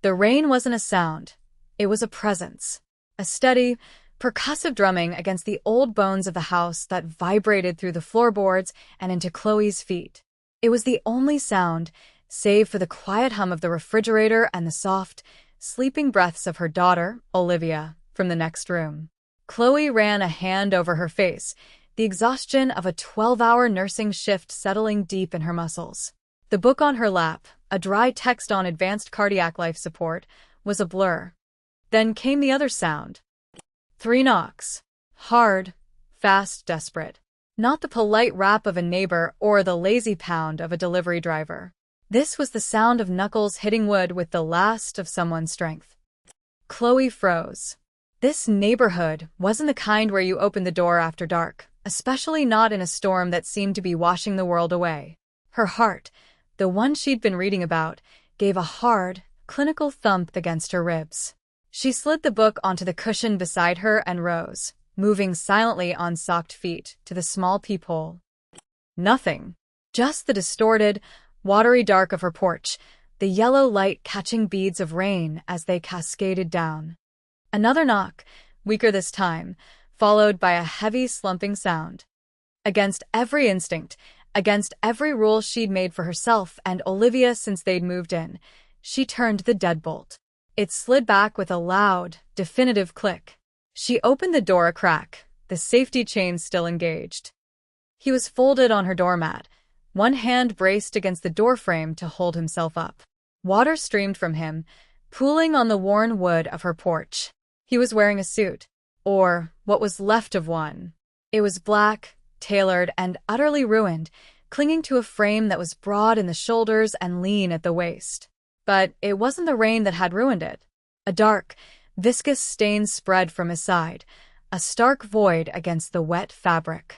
The rain wasn't a sound. It was a presence. A steady, percussive drumming against the old bones of the house that vibrated through the floorboards and into Chloe's feet. It was the only sound, save for the quiet hum of the refrigerator and the soft, sleeping breaths of her daughter, Olivia, from the next room. Chloe ran a hand over her face, the exhaustion of a 12-hour nursing shift settling deep in her muscles. The book on her lap, a dry text on advanced cardiac life support, was a blur. Then came the other sound. 3 knocks. Hard, fast, desperate. Not the polite rap of a neighbor or the lazy pound of a delivery driver. This was the sound of knuckles hitting wood with the last of someone's strength. Chloe froze. This neighborhood wasn't the kind where you open the door after dark, especially not in a storm that seemed to be washing the world away. Her heart, the one she'd been reading about, gave a hard, clinical thump against her ribs. She slid the book onto the cushion beside her and rose, moving silently on socked feet to the small peephole. Nothing. Just the distorted, watery dark of her porch, the yellow light catching beads of rain as they cascaded down. Another knock, weaker this time, followed by a heavy slumping sound. Against every instinct, against every rule she'd made for herself and Olivia since they'd moved in, she turned the deadbolt. It slid back with a loud, definitive click. She opened the door a crack, the safety chain still engaged. He was folded on her doormat, one hand braced against the doorframe to hold himself up. Water streamed from him, pooling on the worn wood of her porch. He was wearing a suit, or what was left of one. It was black, tailored, and utterly ruined, clinging to a frame that was broad in the shoulders and lean at the waist. But it wasn't the rain that had ruined it. A dark, viscous stain spread from his side, a stark void against the wet fabric.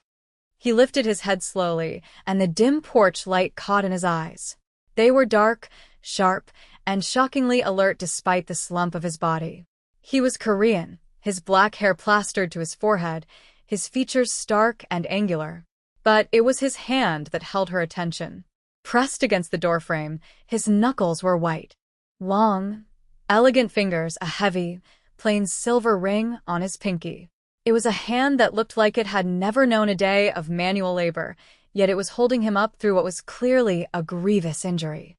He lifted his head slowly, and the dim porch light caught in his eyes. They were dark, sharp, and shockingly alert despite the slump of his body. He was Korean, his black hair plastered to his forehead, his features stark and angular. But it was his hand that held her attention. Pressed against the doorframe, his knuckles were white. Long, elegant fingers, a heavy, plain silver ring on his pinky. It was a hand that looked like it had never known a day of manual labor, yet it was holding him up through what was clearly a grievous injury.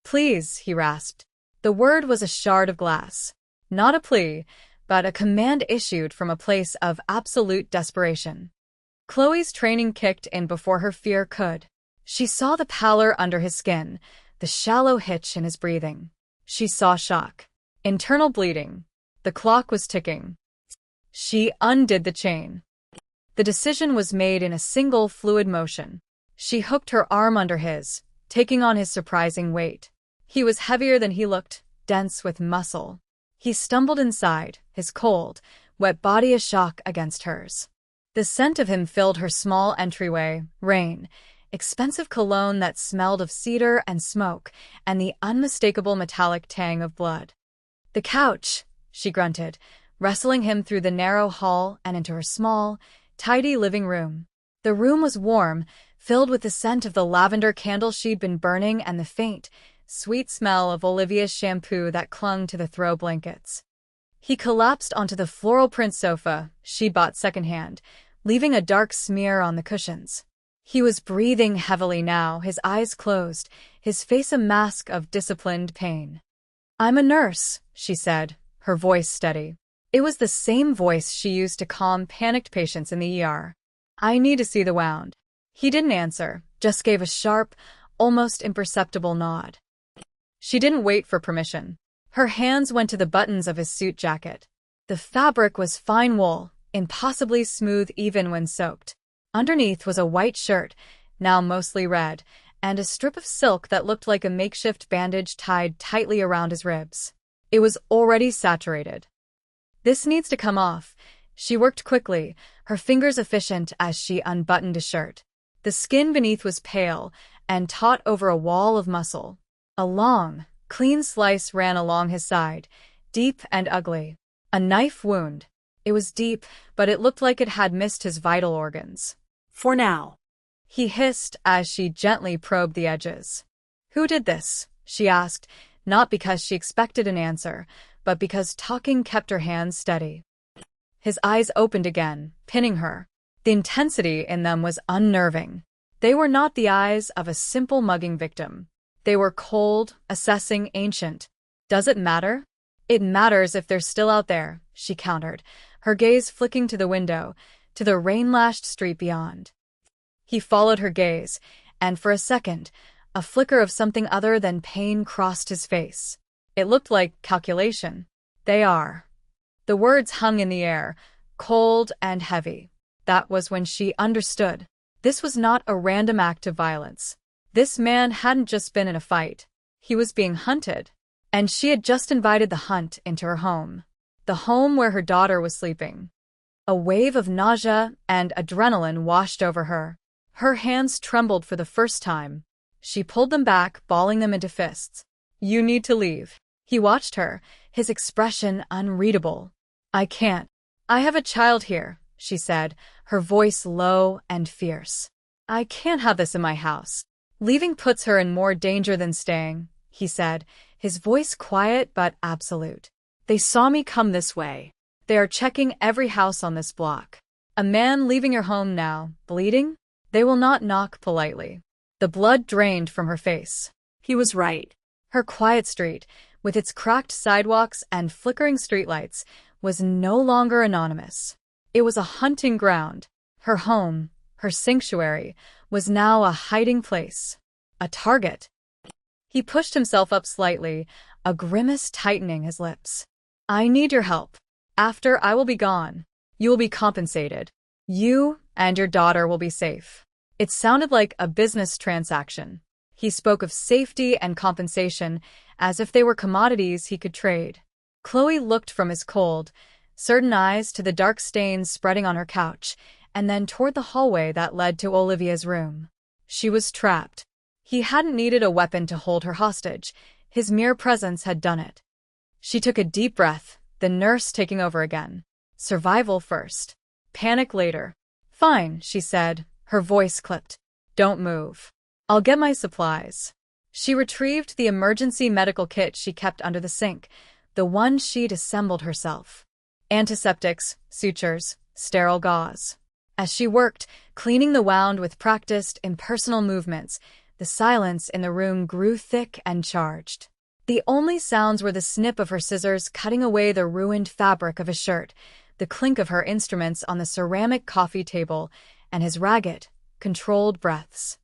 "Please," he rasped. The word was a shard of glass. Not a plea, but a command issued from a place of absolute desperation. Chloe's training kicked in before her fear could. She saw the pallor under his skin, the shallow hitch in his breathing. She saw shock. Internal bleeding. The clock was ticking. She undid the chain. The decision was made in a single fluid motion. She hooked her arm under his, taking on his surprising weight. He was heavier than he looked, dense with muscle. He stumbled inside, his cold, wet body a shock against hers. The scent of him filled her small entryway, rain, expensive cologne that smelled of cedar and smoke, and the unmistakable metallic tang of blood. "The couch," she grunted, wrestling him through the narrow hall and into her small, tidy living room. The room was warm, filled with the scent of the lavender candle she'd been burning and the faint, sweet smell of Olivia's shampoo that clung to the throw blankets. He collapsed onto the floral print sofa she'd bought secondhand, leaving a dark smear on the cushions. He was breathing heavily now, his eyes closed, his face a mask of disciplined pain. "I'm a nurse," she said, her voice steady. It was the same voice she used to calm panicked patients in the ER. "I need to see the wound." He didn't answer, just gave a sharp, almost imperceptible nod. She didn't wait for permission. Her hands went to the buttons of his suit jacket. The fabric was fine wool, impossibly smooth even when soaked. Underneath was a white shirt, now mostly red, and a strip of silk that looked like a makeshift bandage tied tightly around his ribs. It was already saturated. "This needs to come off." She worked quickly, her fingers efficient as she unbuttoned his shirt. The skin beneath was pale and taut over a wall of muscle. A long, clean slice ran along his side, deep and ugly. A knife wound. It was deep, but it looked like it had missed his vital organs. "For now," he hissed as she gently probed the edges. "Who did this?" she asked, not because she expected an answer, but because talking kept her hands steady. His eyes opened again, pinning her. The intensity in them was unnerving. They were not the eyes of a simple mugging victim. They were cold, assessing, ancient. Does it matter? It matters if they're still out there, she countered, her gaze flicking to the window, to the rain-lashed street beyond. He followed her gaze, and for a second, a flicker of something other than pain crossed his face. It looked like calculation. They are. The words hung in the air, cold and heavy. That was when she understood. This was not a random act of violence. This man hadn't just been in a fight. He was being hunted. And she had just invited the hunt into her home. The home where her daughter was sleeping. A wave of nausea and adrenaline washed over her. Her hands trembled for the first time. She pulled them back, balling them into fists. You need to leave. He watched her, his expression unreadable. I can't. I have a child here, she said, her voice low and fierce. I can't have this in my house. Leaving puts her in more danger than staying, he said, his voice quiet but absolute. They saw me come this way. They are checking every house on this block. A man leaving your home now, bleeding? They will not knock politely. The blood drained from her face. He was right. Her quiet street, with its cracked sidewalks and flickering streetlights, was no longer anonymous. It was a hunting ground. Her home, her sanctuary, was now a hiding place. A target. He pushed himself up slightly, a grimace tightening his lips. I need your help. After I will be gone, you will be compensated. You and your daughter will be safe. It sounded like a business transaction. He spoke of safety and compensation as if they were commodities he could trade. Chloe looked from his cold, certain eyes to the dark stains spreading on her couch, and then toward the hallway that led to Olivia's room. She was trapped. He hadn't needed a weapon to hold her hostage. His mere presence had done it. She took a deep breath, the nurse taking over again. Survival first. Panic later. Fine, she said, her voice clipped. Don't move. I'll get my supplies. She retrieved the emergency medical kit she kept under the sink, the one she'd assembled herself. Antiseptics, sutures, sterile gauze. As she worked, cleaning the wound with practiced, impersonal movements, the silence in the room grew thick and charged. The only sounds were the snip of her scissors cutting away the ruined fabric of his shirt, the clink of her instruments on the ceramic coffee table, and his ragged, controlled breaths.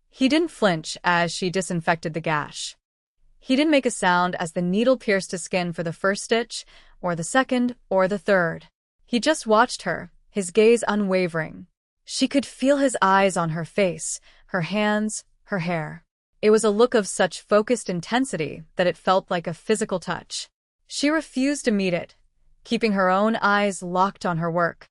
He didn't flinch as she disinfected the gash. He didn't make a sound as the needle pierced his skin for the first stitch, or the second, or the third. He just watched her, his gaze unwavering. She could feel his eyes on her face, her hands, her hair. It was a look of such focused intensity that it felt like a physical touch. She refused to meet it, keeping her own eyes locked on her work.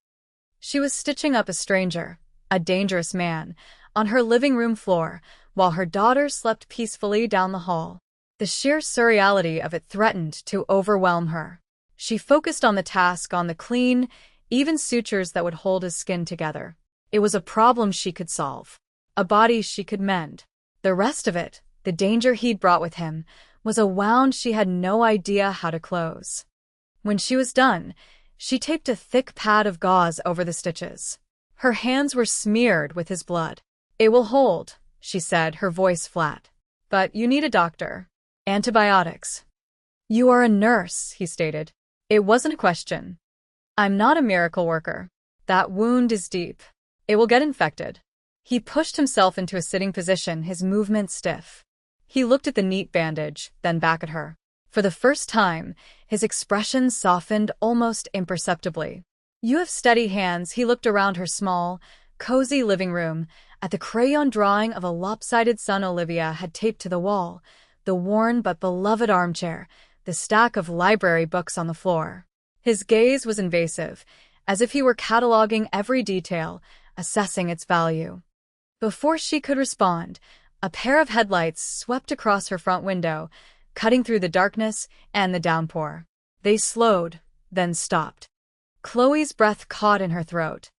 She was stitching up a stranger, a dangerous man, on her living room floor, while her daughter slept peacefully down the hall. The sheer surreality of it threatened to overwhelm her. She focused on the task, on the clean, even sutures that would hold his skin together. It was a problem she could solve, a body she could mend. The rest of it, the danger he'd brought with him, was a wound she had no idea how to close. When she was done, she taped a thick pad of gauze over the stitches. Her hands were smeared with his blood. It will hold, she said, her voice flat. But you need a doctor. Antibiotics. You are a nurse, he stated. It wasn't a question. I'm not a miracle worker. That wound is deep. It will get infected. He pushed himself into a sitting position, his movements stiff. He looked at the neat bandage, then back at her. For the first time, his expression softened almost imperceptibly. You have steady hands. He looked around her small, cozy living room, at the crayon drawing of a lopsided sun Olivia had taped to the wall, the worn but beloved armchair, the stack of library books on the floor. His gaze was invasive, as if he were cataloging every detail, assessing its value. Before she could respond, a pair of headlights swept across her front window, cutting through the darkness and the downpour. They slowed, then stopped. Chloe's breath caught in her throat.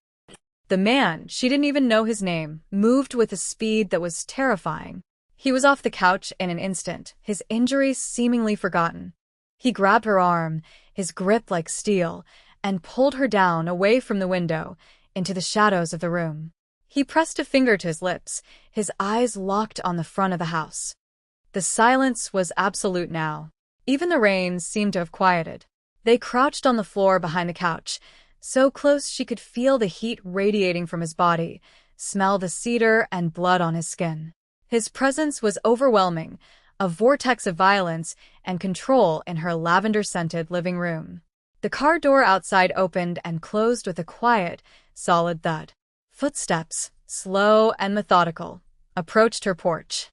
The man, she didn't even know his name, moved with a speed that was terrifying. He was off the couch in an instant, his injuries seemingly forgotten. He grabbed her arm, his grip like steel, and pulled her down away from the window, into the shadows of the room. He pressed a finger to his lips, his eyes locked on the front of the house. The silence was absolute now. Even the rain seemed to have quieted. They crouched on the floor behind the couch, so close she could feel the heat radiating from his body, smell the cedar and blood on his skin. His presence was overwhelming, a vortex of violence and control in her lavender-scented living room. The car door outside opened and closed with a quiet, solid thud. Footsteps, slow and methodical, approached her porch.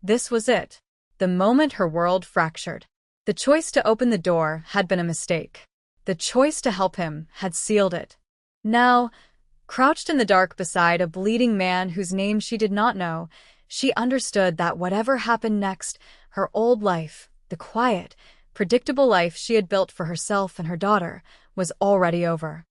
This was it, the moment her world fractured. The choice to open the door had been a mistake. The choice to help him had sealed it. Now, crouched in the dark beside a bleeding man whose name she did not know, she understood that whatever happened next, her old life, the quiet, predictable life she had built for herself and her daughter, was already over.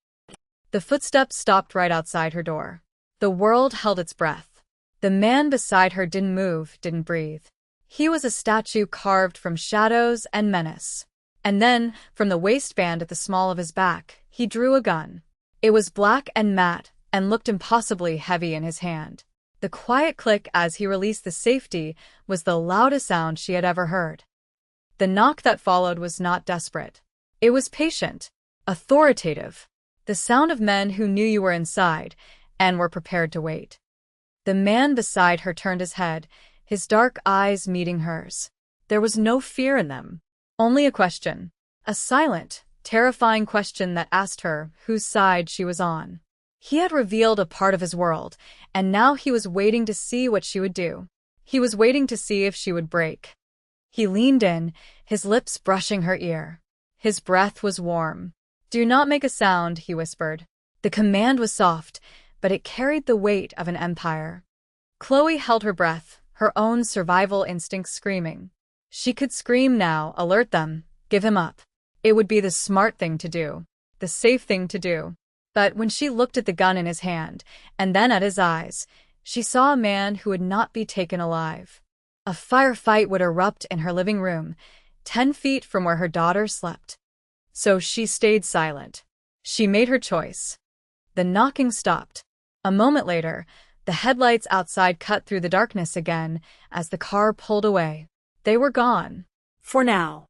The footsteps stopped right outside her door. The world held its breath. The man beside her didn't move, didn't breathe. He was a statue carved from shadows and menace. And then, from the waistband at the small of his back, he drew a gun. It was black and matte, and looked impossibly heavy in his hand. The quiet click as he released the safety was the loudest sound she had ever heard. The knock that followed was not desperate. It was patient, authoritative, the sound of men who knew you were inside and were prepared to wait. The man beside her turned his head, his dark eyes meeting hers. There was no fear in them, only a question, a silent, terrifying question that asked her whose side she was on. He had revealed a part of his world, and now he was waiting to see what she would do. He was waiting to see if she would break. He leaned in, his lips brushing her ear. His breath was warm. "Do not make a sound," he whispered. The command was soft, but it carried the weight of an empire. Chloe held her breath, her own survival instincts screaming. She could scream now, alert them, give him up. It would be the smart thing to do, the safe thing to do. But when she looked at the gun in his hand, and then at his eyes, she saw a man who would not be taken alive. A firefight would erupt in her living room, 10 feet from where her daughter slept. So she stayed silent. She made her choice. The knocking stopped. A moment later, the headlights outside cut through the darkness again as the car pulled away. They were gone. For now.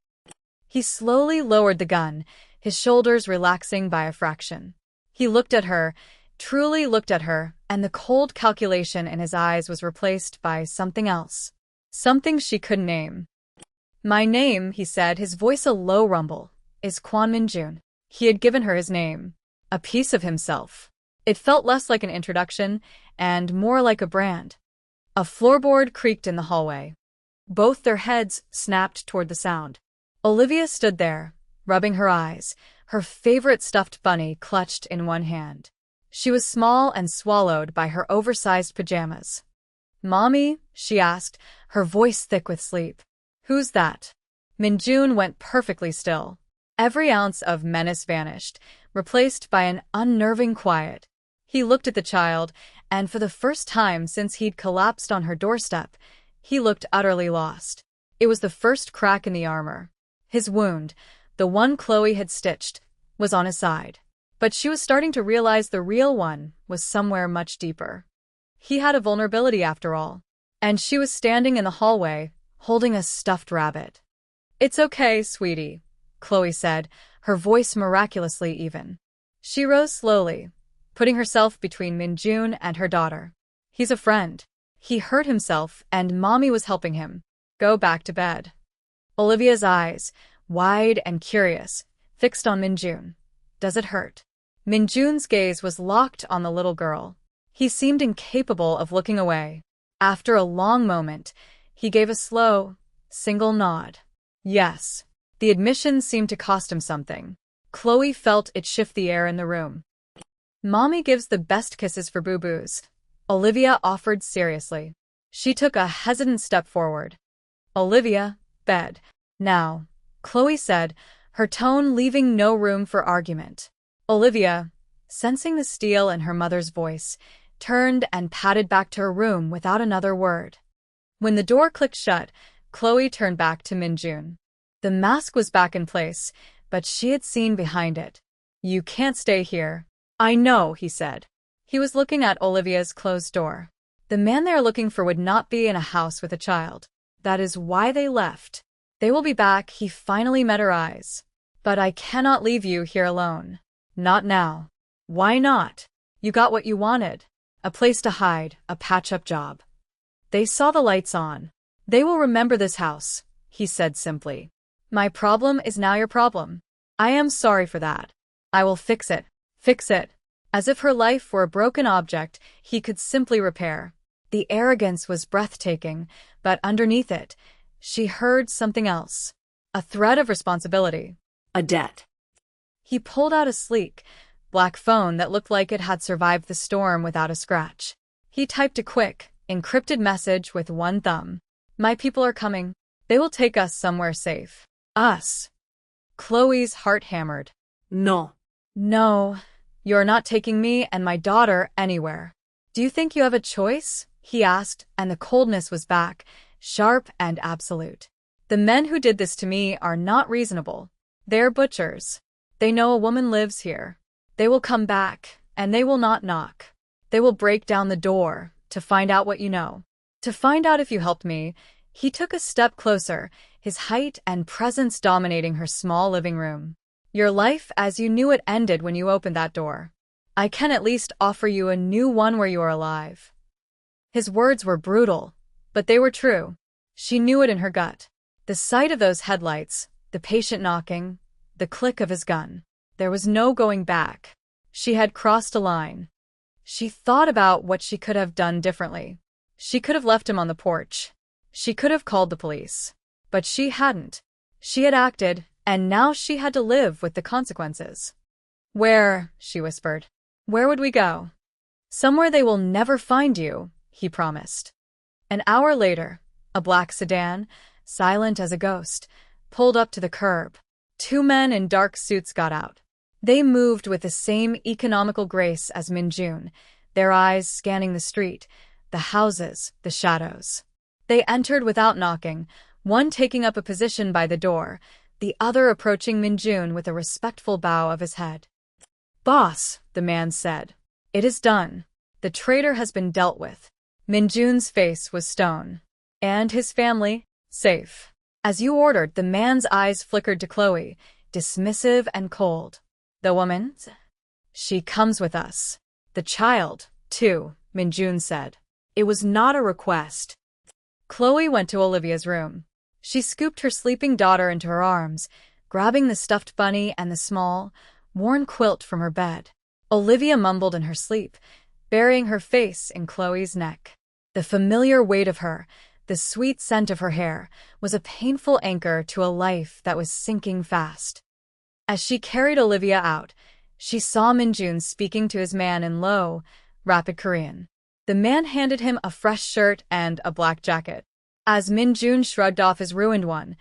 He slowly lowered the gun, his shoulders relaxing by a fraction. He looked at her, truly looked at her, and the cold calculation in his eyes was replaced by something else. Something she couldn't name. "My name," he said, his voice a low rumble, "is Kwon Min-jun." He had given her his name, a piece of himself. It felt less like an introduction and more like a brand. A floorboard creaked in the hallway. Both their heads snapped toward the sound. Olivia stood there, rubbing her eyes, her favorite stuffed bunny clutched in one hand. She was small and swallowed by her oversized pajamas. "Mommy?" she asked, her voice thick with sleep. "Who's that?" Min-jun went perfectly still. Every ounce of menace vanished, replaced by an unnerving quiet. He looked at the child, and for the first time since he'd collapsed on her doorstep, he looked utterly lost. It was the first crack in the armor. His wound, the one Chloe had stitched, was on his side. But she was starting to realize the real one was somewhere much deeper. He had a vulnerability after all. And she was standing in the hallway, holding a stuffed rabbit. "It's okay, sweetie," Chloe said, her voice miraculously even. She rose slowly, putting herself between Min-jun and her daughter. "He's a friend. He hurt himself, and Mommy was helping him. Go back to bed." Olivia's eyes, wide and curious, fixed on Min-jun. "Does it hurt?" Min-jun's gaze was locked on the little girl. He seemed incapable of looking away. After a long moment, he gave a slow, single nod. Yes. The admission seemed to cost him something. Chloe felt it shift the air in the room. "Mommy gives the best kisses for boo-boos," Olivia offered seriously. She took a hesitant step forward. "Olivia, bed. Now," Chloe said, her tone leaving no room for argument. Olivia, sensing the steel in her mother's voice, turned and padded back to her room without another word. When the door clicked shut, Chloe turned back to Minjun. The mask was back in place, but she had seen behind it. "You can't stay here." "I know," he said. He was looking at Olivia's closed door. The man they are looking for would not be in a house with a child. That is why they left. They will be back, he finally met her eyes. "But I cannot leave you here alone." "Not now." "Why not? You got what you wanted. A place to hide, a patch-up job." They saw the lights on. "They will remember this house," he said simply. "My problem is now your problem. I am sorry for that. I will fix it. Fix it." As if her life were a broken object he could simply repair. The arrogance was breathtaking, but underneath it, she heard something else. A thread of responsibility. A debt. He pulled out a sleek, black phone that looked like it had survived the storm without a scratch. He typed a quick, encrypted message with one thumb. "My people are coming. They will take us somewhere safe." "Us?" Chloe's heart hammered. "No. No. You're not taking me and my daughter anywhere." "Do you think you have a choice?" he asked, and the coldness was back, sharp and absolute. "The men who did this to me are not reasonable. They're butchers. They know a woman lives here. They will come back, and they will not knock. They will break down the door to find out what you know. To find out if you helped me." He took a step closer, his height and presence dominating her small living room. "Your life as you knew it ended when you opened that door. I can at least offer you a new one where you are alive." His words were brutal, but they were true. She knew it in her gut. The sight of those headlights, the patient knocking, the click of his gun. There was no going back. She had crossed a line. She thought about what she could have done differently. She could have left him on the porch. She could have called the police. But she hadn't. She had acted, and now she had to live with the consequences. "Where?" she whispered. "Where would we go?" "Somewhere they will never find you," he promised. An hour later, a black sedan, silent as a ghost, pulled up to the curb. Two men in dark suits got out. They moved with the same economical grace as Minjun, their eyes scanning the street, the houses, the shadows. They entered without knocking, one taking up a position by the door, the other approaching Minjun with a respectful bow of his head. "Boss," the man said. "It is done. The traitor has been dealt with." Minjun's face was stone. "And his family? Safe." "As you ordered." The man's eyes flickered to Chloe, dismissive and cold. "The woman?" "She comes with us." "The child, too," Minjun said. It was not a request. Chloe went to Olivia's room. She scooped her sleeping daughter into her arms, grabbing the stuffed bunny and the small, worn quilt from her bed. Olivia mumbled in her sleep, burying her face in Chloe's neck. The familiar weight of her, the sweet scent of her hair, was a painful anchor to a life that was sinking fast. As she carried Olivia out, she saw Minjun speaking to his man in low, rapid Korean. The man handed him a fresh shirt and a black jacket. As Minjun shrugged off his ruined one,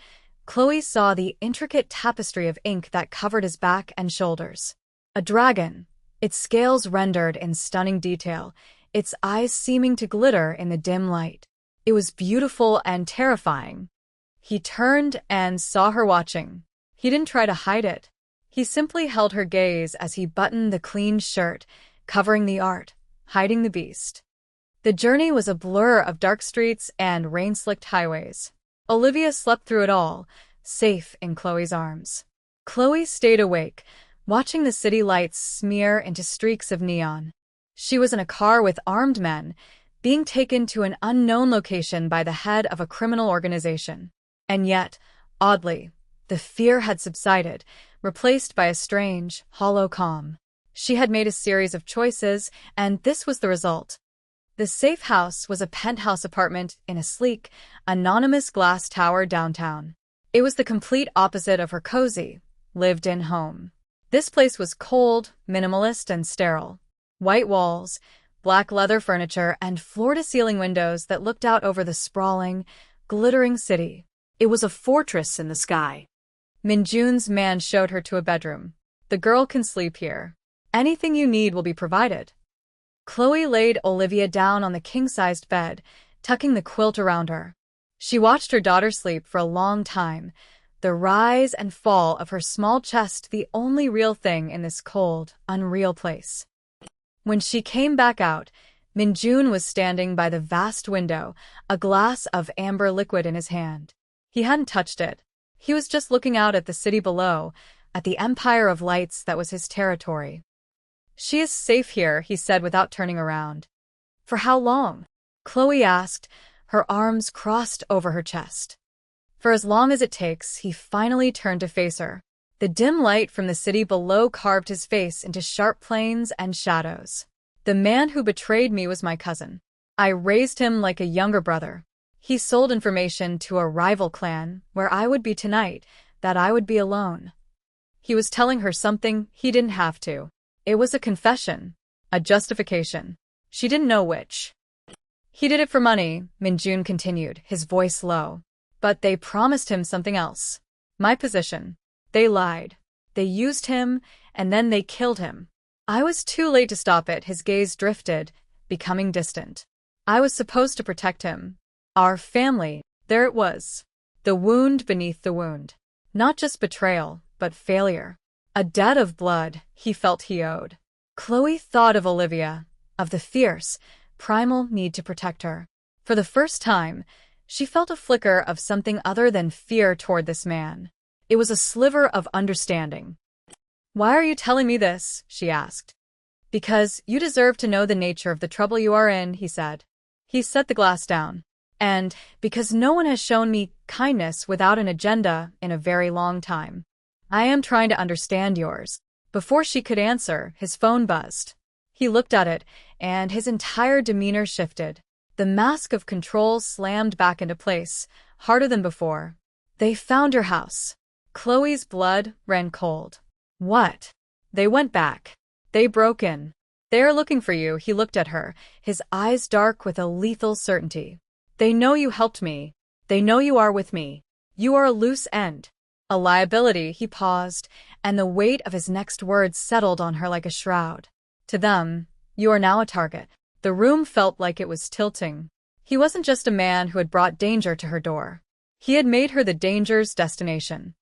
Chloe saw the intricate tapestry of ink that covered his back and shoulders. A dragon, its scales rendered in stunning detail, its eyes seeming to glitter in the dim light. It was beautiful and terrifying. He turned and saw her watching. He didn't try to hide it. He simply held her gaze as he buttoned the clean shirt, covering the art, hiding the beast. The journey was a blur of dark streets and rain-slicked highways. Olivia slept through it all, safe in Chloe's arms. Chloe stayed awake, watching the city lights smear into streaks of neon. She was in a car with armed men, being taken to an unknown location by the head of a criminal organization. And yet, oddly, the fear had subsided, replaced by a strange, hollow calm. She had made a series of choices, and this was the result. The safe house was a penthouse apartment in a sleek, anonymous glass tower downtown. It was the complete opposite of her cozy, lived-in home. This place was cold, minimalist, and sterile. White walls, black leather furniture, and floor-to-ceiling windows that looked out over the sprawling, glittering city. It was a fortress in the sky. Minjun's man showed her to a bedroom. "The girl can sleep here. Anything you need will be provided." Chloe laid Olivia down on the king-sized bed, tucking the quilt around her. She watched her daughter sleep for a long time, the rise and fall of her small chest the only real thing in this cold, unreal place. When she came back out, Minjun was standing by the vast window, a glass of amber liquid in his hand. He hadn't touched it. He was just looking out at the city below, at the empire of lights that was his territory. "She is safe here," he said without turning around. "For how long?" Chloe asked, her arms crossed over her chest. "For as long as it takes," he finally turned to face her. The dim light from the city below carved his face into sharp planes and shadows. "The man who betrayed me was my cousin. I raised him like a younger brother. He sold information to a rival clan where I would be tonight, that I would be alone." He was telling her something he didn't have to. It was a confession, a justification. She didn't know which. "He did it for money," Minjun continued, his voice low. "But they promised him something else. My position. They lied. They used him, and then they killed him. I was too late to stop it." His gaze drifted, becoming distant. "I was supposed to protect him. Our family." There it was. The wound beneath the wound. Not just betrayal, but failure. A debt of blood he felt he owed. Chloe thought of Olivia, of the fierce, primal need to protect her. For the first time, she felt a flicker of something other than fear toward this man. It was a sliver of understanding. "Why are you telling me this?" she asked. "Because you deserve to know the nature of the trouble you are in," he said. He set the glass down. "And because no one has shown me kindness without an agenda in a very long time. I am trying to understand yours." Before she could answer, his phone buzzed. He looked at it, and his entire demeanor shifted. The mask of control slammed back into place, harder than before. "They found your house." Chloe's blood ran cold. "What?" "They went back. They broke in. They are looking for you." He looked at her, his eyes dark with a lethal certainty. "They know you helped me. They know you are with me. You are a loose end. A liability." He paused, and the weight of his next words settled on her like a shroud. "To them, you are now a target." The room felt like it was tilting. He wasn't just a man who had brought danger to her door. He had made her the danger's destination.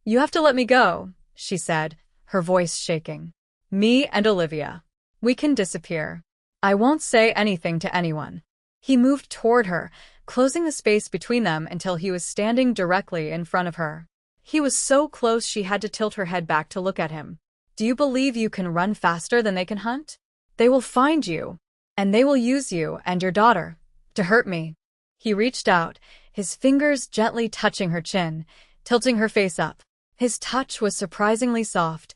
"You have to let me go," she said, her voice shaking. "Me and Olivia. We can disappear. I won't say anything to anyone." He moved toward her, closing the space between them until he was standing directly in front of her. He was so close she had to tilt her head back to look at him. "Do you believe you can run faster than they can hunt? They will find you, and they will use you and your daughter to hurt me." He reached out, his fingers gently touching her chin, tilting her face up. His touch was surprisingly soft,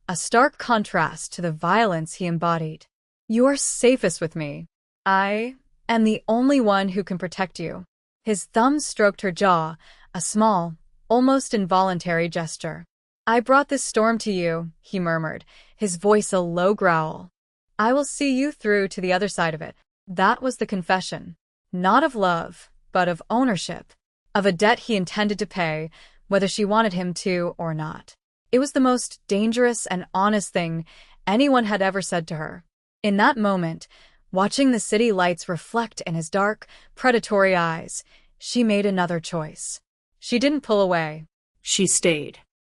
a stark contrast to the violence he embodied. "You are safest with me. I am the only one who can protect you." His thumb stroked her jaw, a small, almost involuntary gesture. "I brought this storm to you," he murmured, his voice a low growl. "I will see you through to the other side of it." That was the confession. Not of love, but of ownership. Of a debt he intended to pay, whether she wanted him to or not. It was the most dangerous and honest thing anyone had ever said to her. In that moment, watching the city lights reflect in his dark, predatory eyes, she made another choice. She didn't pull away. She stayed.